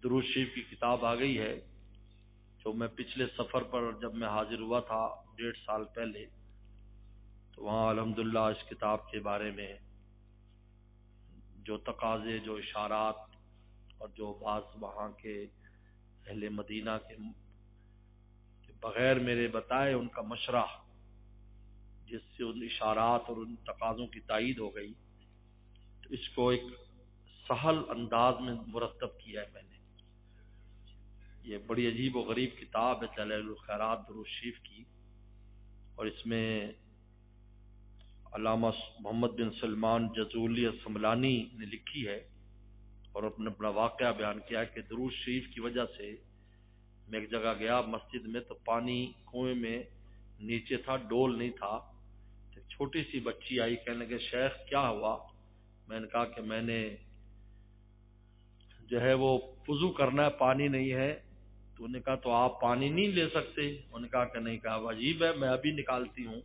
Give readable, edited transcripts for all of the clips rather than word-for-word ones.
درود شریف کی کتاب آ گئی ہے، جو میں پچھلے سفر پر جب میں حاضر ہوا تھا 1.5 سال پہلے، تو وہاں الحمدللہ اس کتاب کے بارے میں جو تقاضے، جو اشارات اور جو بعض وہاں کے اہل مدینہ کے بغیر میرے بتائے ان کا مشرح، جس سے ان اشارات اور ان تقاضوں کی تائید ہو گئی، تو اس کو ایک سہل انداز میں مرتب کیا ہے میں نے۔ یہ بڑی عجیب و غریب کتاب ہے دلائل الخیرات درود شریف کی، اور اس میں علامہ محمد بن سلمان جزولی السملانی نے لکھی ہے اور اپنا بڑا واقعہ بیان کیا ہے کہ درود شریف کی وجہ سے میں ایک جگہ گیا مسجد میں، تو پانی کنویں میں نیچے تھا، ڈول نہیں تھا۔ ایک چھوٹی سی بچی آئی، کہنے لگے شیخ کیا ہوا؟ میں نے کہا کہ میں نے جو ہے وہ وضو کرنا ہے، پانی نہیں ہے۔ تو انہوں نے کہا تو آپ پانی نہیں لے سکتے؟ انہوں نے کہا کہ نہیں۔ کہا عجیب ہے، میں ابھی نکالتی ہوں،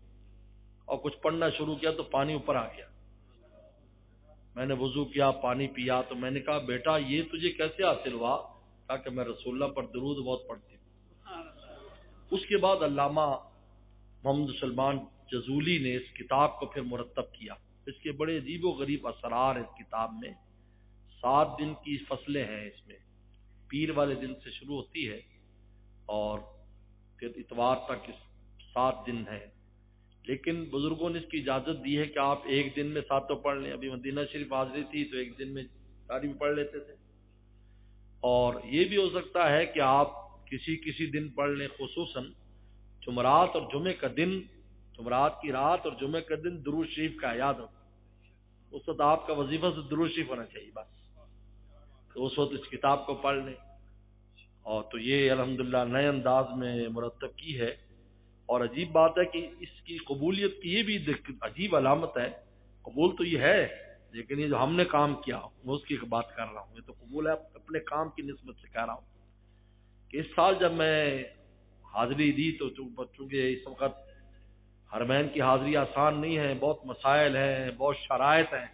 اور کچھ پڑھنا شروع کیا تو پانی اوپر آ گیا۔ میں نے وضو کیا، پانی پیا، تو میں نے کہا بیٹا یہ تجھے کیسے حاصل ہوا؟ کہا کہ میں رسول اللہ پر درود بہت پڑھتی ہوں۔ اس کے بعد علامہ محمد سلمان جزولی نے اس کتاب کو پھر مرتب کیا۔ اس کے بڑے عجیب و غریب اسرار اس کتاب میں۔ 7 دن کی فصلیں ہیں اس میں، پیر والے دن سے شروع ہوتی ہے اور پھر اتوار تک 7 دن ہے، لیکن بزرگوں نے اس کی اجازت دی ہے کہ آپ ایک دن میں 7 پڑھ لیں۔ ابھی مدینہ شریف حاضری تھی تو ایک دن میں ساری بھی پڑھ لیتے تھے، اور یہ بھی ہو سکتا ہے کہ آپ کسی دن پڑھ لیں، خصوصاً جمعرات اور جمعے کا دن، جمعرات کی رات اور جمعے کا دن درود شریف کا یاد ہو، اس وقت آپ کا وظیفہ سے درود شریف ہونا چاہیے بس، تو اس وقت اس کتاب کو پڑھ لیں۔ اور تو یہ الحمدللہ نئے انداز میں مرتب کی ہے، اور عجیب بات ہے کہ اس کی قبولیت کی یہ بھی عجیب علامت ہے۔ قبول تو یہ ہے، لیکن یہ جو ہم نے کام کیا میں اس کی بات کر رہا ہوں، یہ تو قبول ہے اپنے کام کی نسبت سے کہہ رہا ہوں کہ اس سال جب میں حاضری دی تو چونکہ اس وقت حرمین کی حاضری آسان نہیں ہے، بہت مسائل ہیں، بہت شرائط ہیں،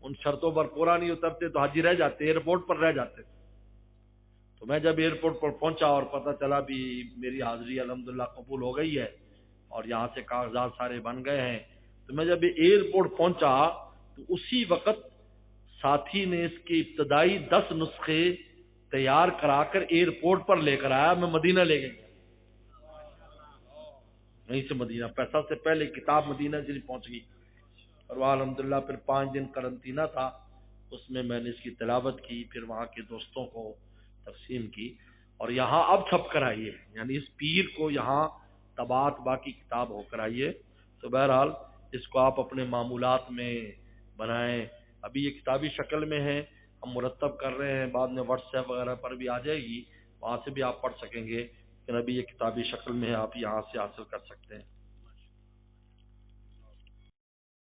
ان شرطوں پر پورا نہیں اترتے تو حاجی رہ جاتے، ایئرپورٹ پر رہ جاتے۔ تو میں جب ایئرپورٹ پر پہنچا اور پتہ چلا بھی میری حاضری الحمدللہ قبول ہو گئی ہے اور یہاں سے کاغذات سارے بن گئے ہیں، تو میں جب ایئرپورٹ پہنچا تو اسی وقت ساتھی نے اس کے ابتدائی 10 نسخے تیار کرا کر ایئرپورٹ پر لے کر آیا، میں مدینہ لے گیا، وہیں سے مدینہ پیسہ سے پہلے کتاب مدینہ سے پہنچ گئی، اور وہاں الحمدللہ پھر 5 دن قرنطینہ تھا، اس میں نے اس کی تلاوت کی، پھر وہاں کے دوستوں کو تقسیم کی، اور یہاں اب چھپ کر آئی ہے، یعنی اس پیر کو یہاں طباعت باقی کتاب ہو کر آئی ہے۔ تو بہرحال اس کو آپ اپنے معمولات میں بنائیں۔ ابھی یہ کتابی شکل میں ہے، ہم مرتب کر رہے ہیں، بعد میں واٹس ایپ وغیرہ پر بھی آ جائے گی، وہاں سے بھی آپ پڑھ سکیں گے، لیکن ابھی یہ کتابی شکل میں ہے، آپ یہاں سے حاصل کر سکتے ہیں۔